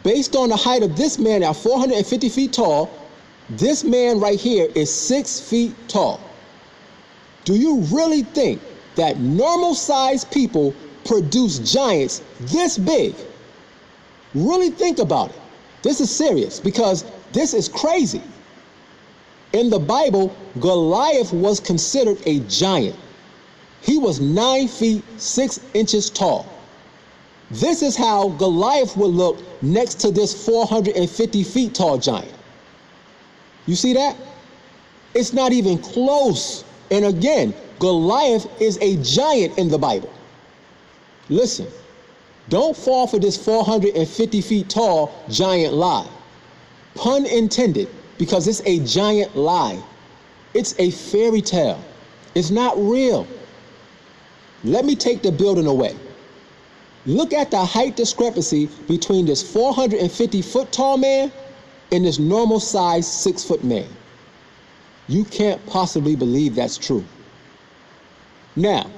Based on the height of this man at 450 feet tall, this man right here is 6 feet tall. Do you really think that normal sized people produce giants this big? Really think about it. This is serious because this is crazy. In the Bible, Goliath was considered a giant. He was 9 feet 6 inches tall. This is how Goliath would look next to this 450 feet tall giant. You see that? It's not even close. And again, Goliath is a giant in the Bible. Listen, don't fall for this 450 feet tall giant lie. Pun intended, because it's a giant lie. It's a fairy tale. It's not real. Let me take the building away. Look at the height discrepancy between this 450 foot tall man and this normal size 6 foot man. You can't possibly believe that's true. Now,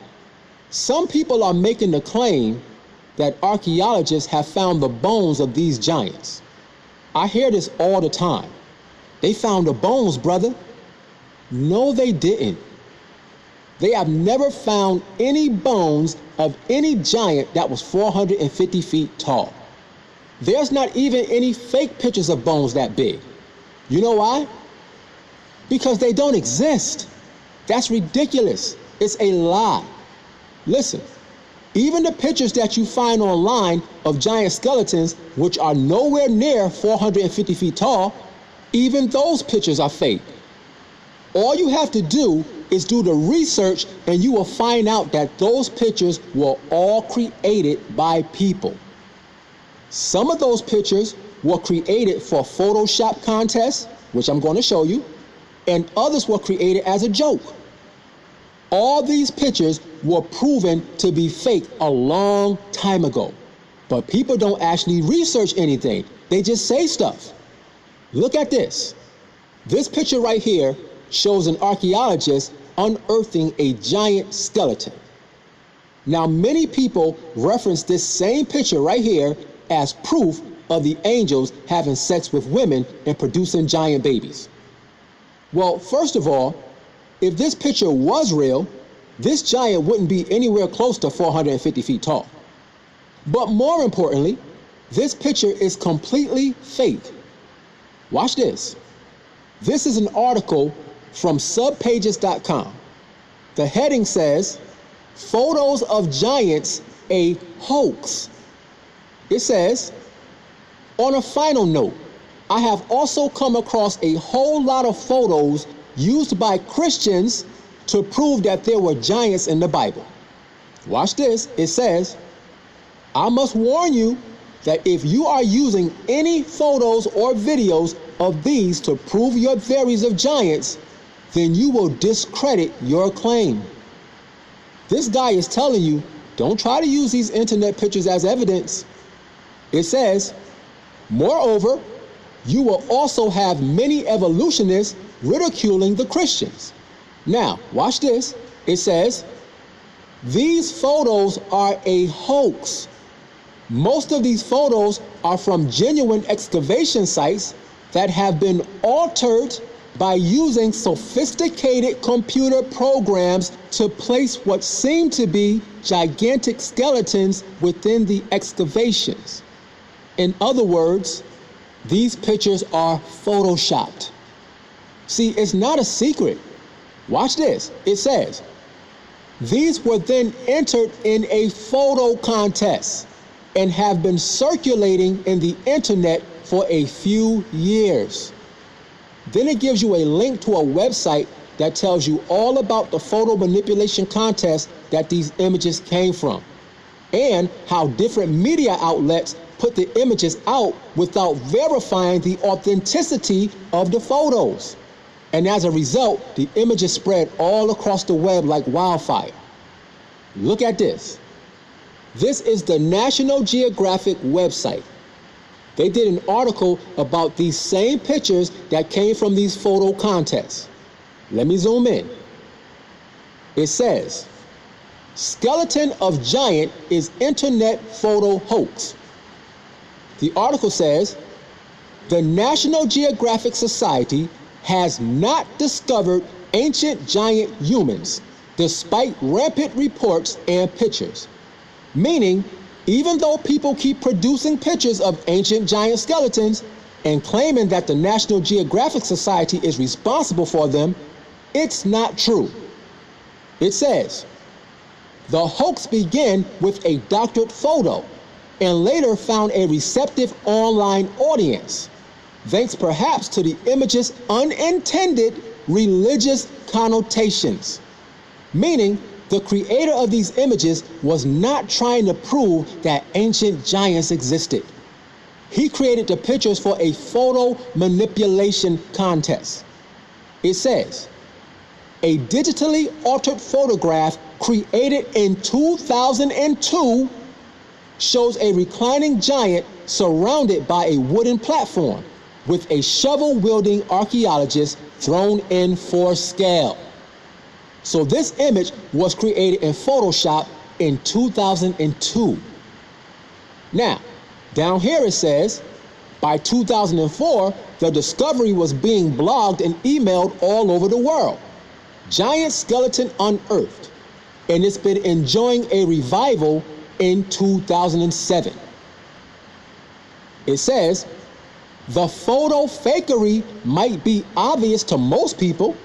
some people are making the claim that archaeologists have found the bones of these giants. I hear this all the time. They found the bones, brother. No, they didn't. They have never found any bones of any giant that was 450 feet tall. There's not even any fake pictures of bones that big. You know why? Because they don't exist. That's ridiculous. It's a lie. Listen, even the pictures that you find online of giant skeletons, which are nowhere near 450 feet tall, even those pictures are fake. All you have to do is do the research and you will find out that those pictures were all created by people. Some of those pictures were created for Photoshop contests, which I'm going to show you, and others were created as a joke. All these pictures were proven to be fake a long time ago, but people don't actually research anything. They just say stuff. Look at this. This picture right here shows an archaeologist unearthing a giant skeleton. Now, many people reference this same picture right here as proof of the angels having sex with women and producing giant babies. Well, first of all, if this picture was real, this giant wouldn't be anywhere close to 450 feet tall. But more importantly, this picture is completely fake. Watch this. This is an article from subpages.com. The heading says, Photos of Giants, a Hoax. It says, on a final note, I have also come across a whole lot of photos used by Christians to prove that there were giants in the Bible. Watch this. It says, I must warn you that if you are using any photos or videos of these to prove your theories of giants, then you will discredit your claim. This guy is telling you, don't try to use these internet pictures as evidence. It says, moreover, you will also have many evolutionists ridiculing the Christians. Now, watch this. It says, these photos are a hoax. Most of these photos are from genuine excavation sites that have been altered by using sophisticated computer programs to place what seem to be gigantic skeletons within the excavations. In other words, these pictures are photoshopped. See, it's not a secret. Watch this. It says, these were then entered in a photo contest and have been circulating in the internet for a few years. Then it gives you a link to a website that tells you all about the photo manipulation contest that these images came from, and how different media outlets put the images out without verifying the authenticity of the photos. And as a result, the images spread all across the web like wildfire. Look at this. This is the National Geographic website. They did an article about these same pictures that came from these photo contests. Let me zoom in. It says, skeleton of giant is internet photo hoax. The article says, the National Geographic Society has not discovered ancient giant humans, despite rampant reports and pictures. Meaning, even though people keep producing pictures of ancient giant skeletons and claiming that the National Geographic Society is responsible for them, it's not true. It says, the hoax began with a doctored photo and later found a receptive online audience, thanks perhaps to the image's unintended religious connotations. Meaning, the creator of these images was not trying to prove that ancient giants existed. He created the pictures for a photo manipulation contest. It says, a digitally altered photograph created in 2002 shows a reclining giant surrounded by a wooden platform with a shovel-wielding archaeologist thrown in for scale. So this image was created in Photoshop in 2002. Now, down here it says, by 2004, the discovery was being blogged and emailed all over the world. Giant skeleton unearthed, and it's been enjoying a revival in 2007. It says, the photo fakery might be obvious to most people,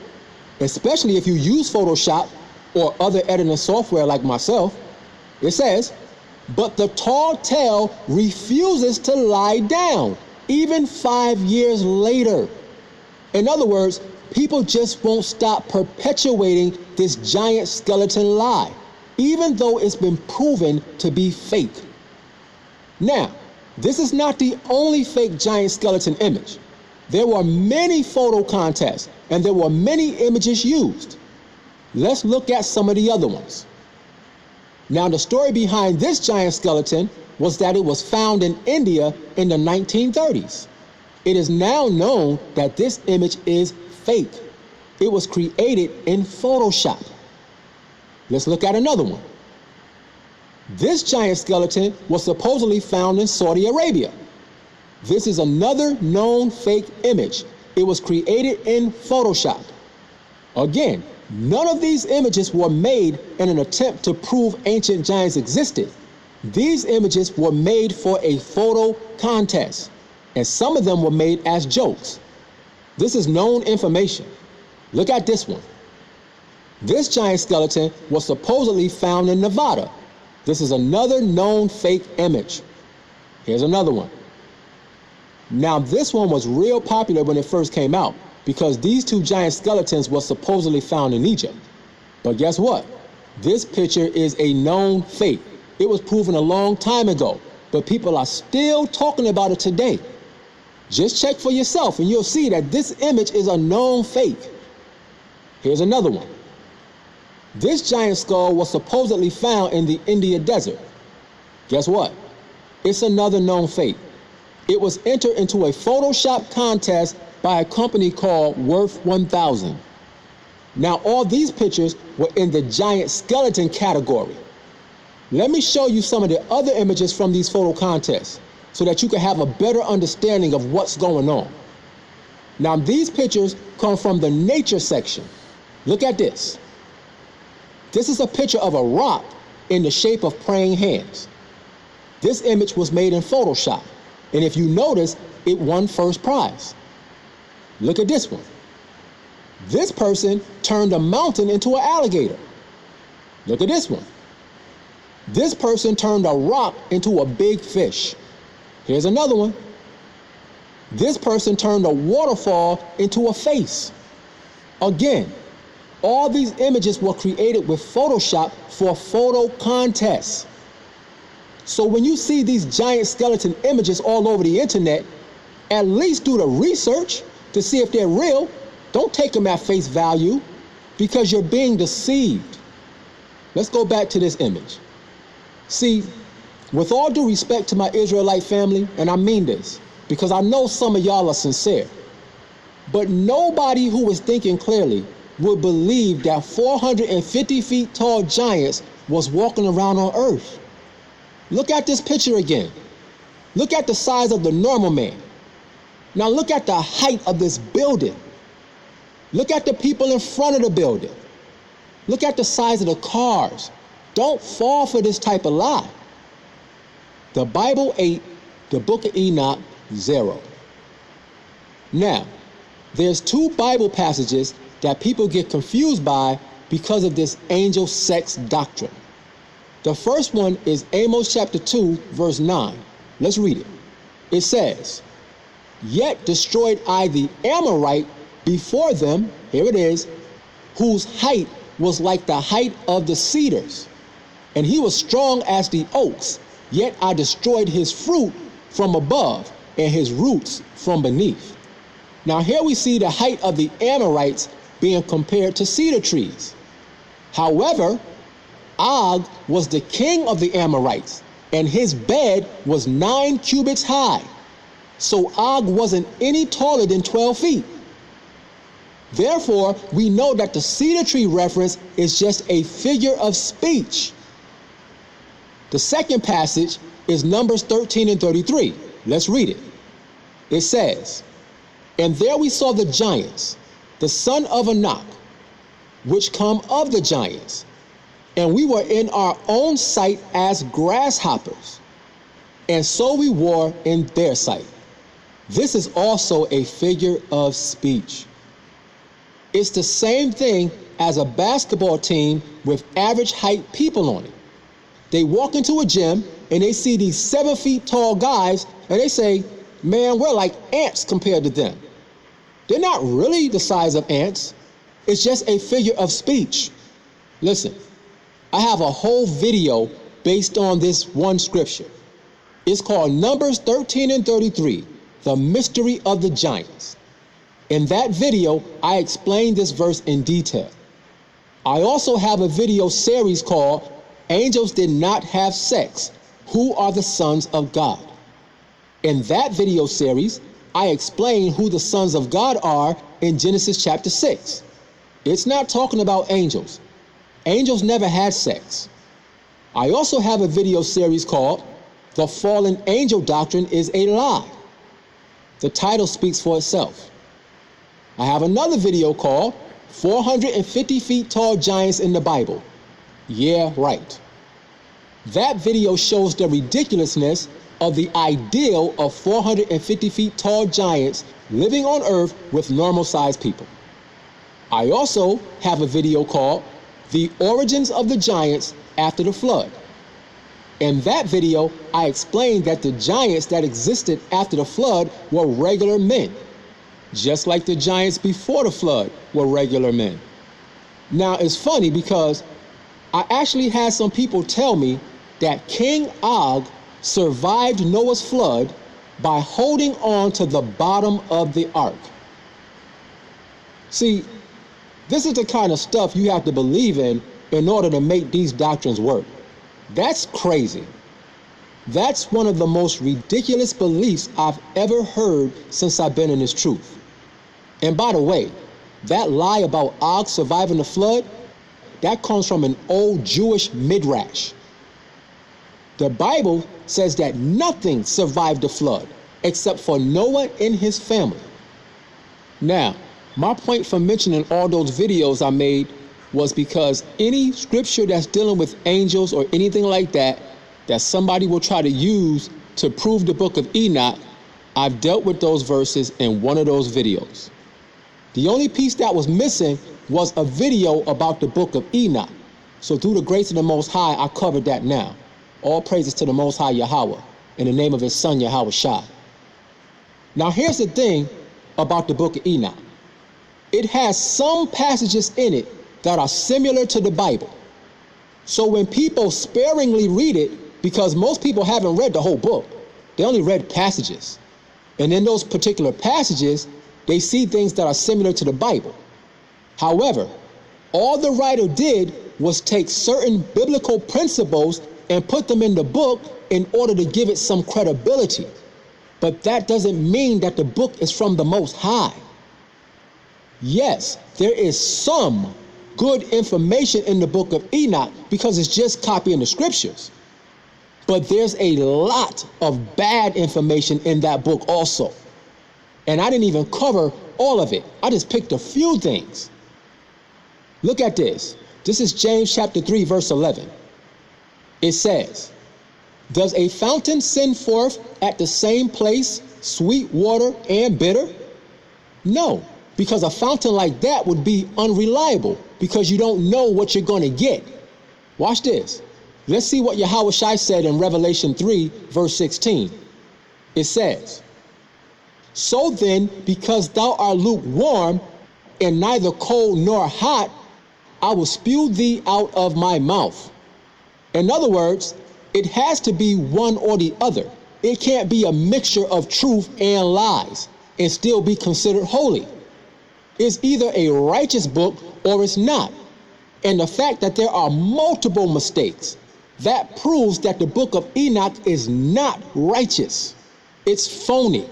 especially if you use Photoshop or other editing software like myself. It says, but the tall tale refuses to lie down, even 5 years later. In other words, people just won't stop perpetuating this giant skeleton lie, even though it's been proven to be fake. Now, this is not the only fake giant skeleton image. There were many photo contests, and there were many images used. Let's look at some of the other ones. Now, the story behind this giant skeleton was that it was found in India in the 1930s. It is now known that this image is fake. It was created in Photoshop. Let's look at another one. This giant skeleton was supposedly found in Saudi Arabia. This is another known fake image. It was created in Photoshop. Again, none of these images were made in an attempt to prove ancient giants existed. These images were made for a photo contest, and some of them were made as jokes. This is known information. Look at this one. This giant skeleton was supposedly found in Nevada. This is another known fake image. Here's another one. Now this one was real popular when it first came out because these two giant skeletons were supposedly found in Egypt. But guess what? This picture is a known fake. It was proven a long time ago, but people are still talking about it today. Just check for yourself and you'll see that this image is a known fake. Here's another one. This giant skull was supposedly found in the India desert. Guess what? It's another known fake. It was entered into a Photoshop contest by a company called Worth 1000. Now all these pictures were in the giant skeleton category. Let me show you some of the other images from these photo contests so that you can have a better understanding of what's going on. Now these pictures come from the nature section. Look at this. This is a picture of a rock in the shape of praying hands. This image was made in Photoshop, and if you notice, it won first prize. Look at this one. This person turned a mountain into an alligator. Look at this one. This person turned a rock into a big fish. Here's another one. This person turned a waterfall into a face. Again, all these images were created with Photoshop for photo contests. So when you see these giant skeleton images all over the internet, at least do the research to see if they're real. Don't take them at face value because you're being deceived. Let's go back to this image. See, with all due respect to my Israelite family, and I mean this because I know some of y'all are sincere, but nobody who is thinking clearly would believe that 450 feet tall giants was walking around on earth. Look at this picture again. Look at the size of the normal man. Now look at the height of this building. Look at the people in front of the building. Look at the size of the cars. Don't fall for this type of lie. The Bible 8, the book of Enoch 0. Now, there's two Bible passages that people get confused by because of this angel sex doctrine. The first one is Amos chapter 2, verse 9. Let's read it. It says, "Yet destroyed I the Amorite before them," here it is, "whose height was like the height of the cedars, and he was strong as the oaks, yet I destroyed his fruit from above and his roots from beneath." Now here we see the height of the Amorites being compared to cedar trees. However, Og was the king of the Amorites, and his bed was 9 cubits high. So Og wasn't any taller than 12 feet. Therefore, we know that the cedar tree reference is just a figure of speech. The second passage is Numbers 13 and 33. Let's read it. It says, "And there we saw the giants, the son of Enoch, which come of the giants, and we were in our own sight as grasshoppers, and so we were in their sight." This is also a figure of speech. It's the same thing as a basketball team with average height people on it. They walk into a gym and they see these 7 feet tall guys and they say, "Man, we're like ants compared to them." They're not really the size of ants. It's just a figure of speech. Listen, I have a whole video based on this one scripture. It's called Numbers 13 and 33, The Mystery of the Giants. In that video, I explain this verse in detail. I also have a video series called Angels Did Not Have Sex, Who Are the Sons of God? In that video series, I explain who the sons of God are in Genesis chapter 6. It's not talking about angels. Angels never had sex. I also have a video series called The Fallen Angel Doctrine is a Lie. The title speaks for itself. I have another video called 450 Feet Tall Giants in the Bible. Yeah, right. That video shows the ridiculousness of the ideal of 450 feet tall giants living on earth with normal sized people. I also have a video called The Origins of the Giants After the Flood. In that video, I explained that the giants that existed after the flood were regular men, just like the giants before the flood were regular men. Now, it's funny because I actually had some people tell me that King Og survived Noah's flood by holding on to the bottom of the ark. See, this is the kind of stuff you have to believe in order to make these doctrines work. That's crazy. That's one of the most ridiculous beliefs I've ever heard since I've been in this truth. And by the way, that lie about Og surviving the flood, that comes from an old Jewish midrash. The Bible says that nothing survived the flood except for Noah and his family. Now, my point for mentioning all those videos I made was because any scripture that's dealing with angels or anything like that somebody will try to use to prove the book of Enoch, I've dealt with those verses in one of those videos. The only piece that was missing was a video about the book of Enoch. So through the grace of the Most High, I covered that now. All praises to the Most High Yahweh, in the name of his son Yahweh Shai. Now here's the thing about the book of Enoch. It has some passages in it that are similar to the Bible. So when people sparingly read it, because most people haven't read the whole book, they only read passages. And in those particular passages, they see things that are similar to the Bible. However, all the writer did was take certain biblical principles and put them in the book in order to give it some credibility. But that doesn't mean that the book is from the Most High. Yes, there is some good information in the book of Enoch because it's just copying the scriptures. But there's a lot of bad information in that book also. And I didn't even cover all of it. I just picked a few things. Look at this. This is James chapter 3, verse 11. It says, "Does a fountain send forth at the same place sweet water and bitter? No, because a fountain like that would be unreliable because you don't know what you're going to get." Watch this. Let's see what Yahweh Shai said in Revelation 3, verse 16. It says, "So then, because thou art lukewarm and neither cold nor hot, I will spew thee out of my mouth." In other words, it has to be one or the other. It can't be a mixture of truth and lies and still be considered holy. It's either a righteous book or it's not. And the fact that there are multiple mistakes, that proves that the book of Enoch is not righteous. It's phony.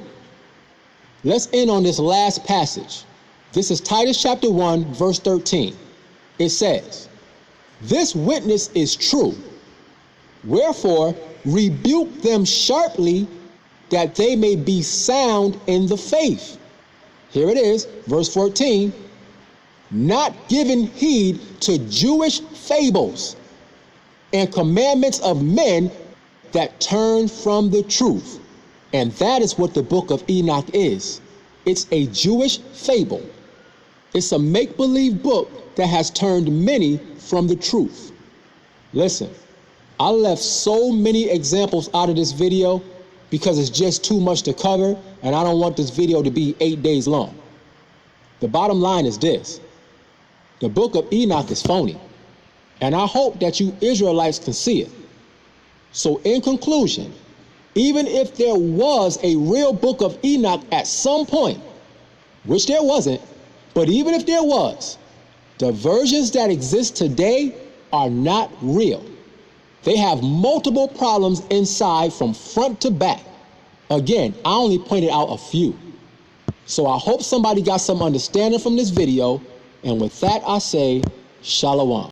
Let's end on this last passage. This is Titus chapter 1, verse 13. It says, "This witness is true. Wherefore, rebuke them sharply, that they may be sound in the faith." Here it is, verse 14. "Not giving heed to Jewish fables and commandments of men that turn from the truth." And that is what the book of Enoch is. It's a Jewish fable. It's a make-believe book that has turned many from the truth. Listen, I left so many examples out of this video because it's just too much to cover, and I don't want this video to be 8 days long. The bottom line is this. The book of Enoch is phony, and I hope that you Israelites can see it. So in conclusion, even if there was a real book of Enoch at some point, which there wasn't, but even if there was, the versions that exist today are not real. They have multiple problems inside from front to back. Again, I only pointed out a few. So I hope somebody got some understanding from this video. And with that, I say, Shalom.